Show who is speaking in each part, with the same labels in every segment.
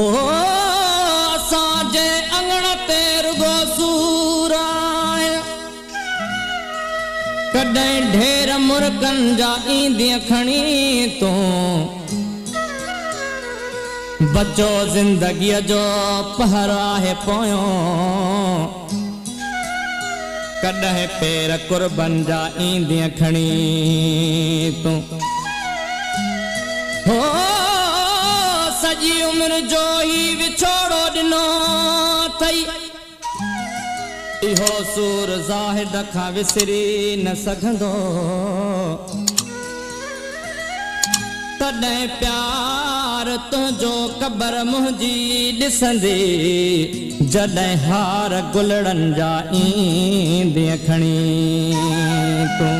Speaker 1: ओ साजे अंगण ते रुगो सूराय कॾहिं ढेर मुर्गन जा ईंदी खणी तू बचो जिंदगी जो पहरा है पोयो कॾहिं पेर कुर्बन जा ईंदी खणी तू हो सजी उम्र जो ही विछोड़ो दिनो थई इहो सूर ज़ाहिद खां विसरी न सघंदो तॾहिं प्यार तुंहिंजो क़बर मुंहिंजी ॾिसंदी जॾहिं हार गुलड़नि जा ईंदी खणी तूं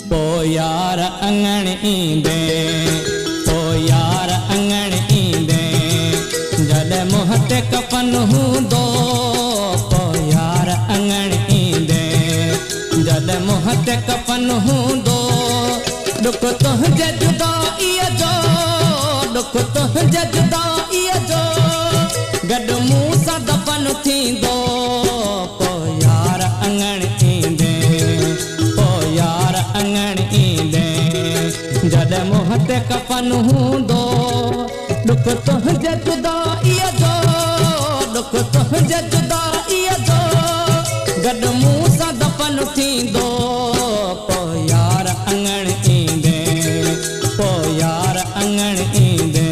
Speaker 1: पोइ यार अंगण ईंदे पोइ यार अंगण ईंदे जॾहिं मुंह ते कफन हूंदो पोइ यार अंगण ईंदे जॾहिं मुंह ते कफन हूंदो दुख तुंहिंजे जुदाईअ जो दुख तुंहिंजे जुदाईअ जो गॾु मूं सां दफ़न थींदो पोइ यार अंगण ईंदे पोइ यार अंगण ईंदे जॾहिं मुंह ते कफन हूंदो दुख तुंहिंजे जुदाईअ जो दुख तुंहिंजे जुदाईअ जो गॾु मूं सां दफ़न थींदो पोइ यार अंगण ईंदे पोइ यार अंगण ईंदे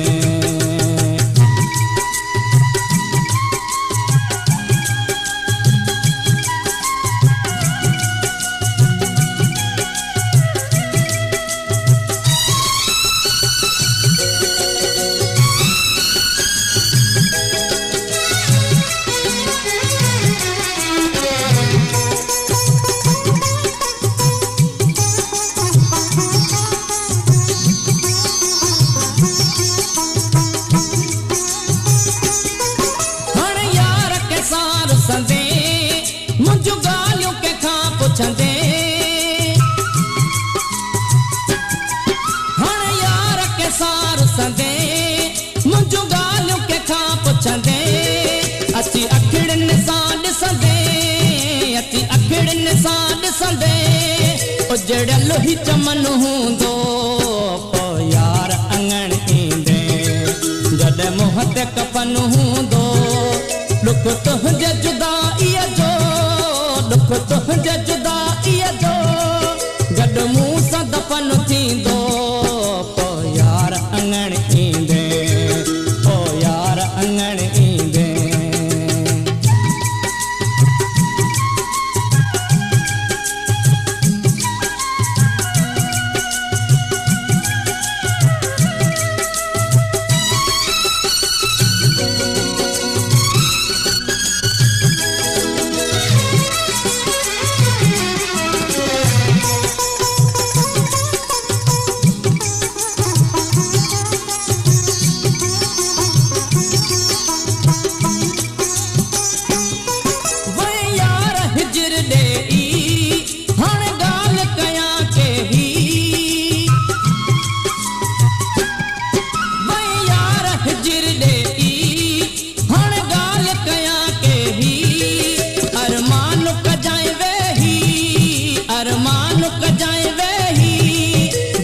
Speaker 1: मुंहिंजूं ॻाल्हियूं कंहिंखां पुछंदे हाणे यार के सार संदे मुंहिंजूं ॻाल्हियूं कंहिंखां पुछंदे अची अखिड़ियुनि सां ॾिसंदे अची अखिड़ियुनि सां ॾिसंदे उजड़ियल ई चमन हूंदो पोइ यार अंगण ईंदे जॾहिं मुंह ते कफन हूंदो दुख तुंहिंजे जुदाईअ जो दुख तुंहिंजे जुदाईअ जो गॾु मूं सां दफ़न थींदो पोइ यार अंगण ईंदे पोइ यार अंगण ईंदे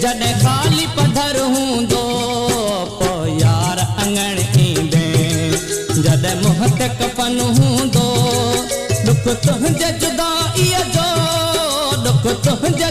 Speaker 1: जॾहिं खाली पधर हूंदो पोइ यार अंगण ईंदे जॾहिं मुंह ते कफन हूंदो दुख तुंहिंजे जुदाईअ जो दुख तुंहिंजे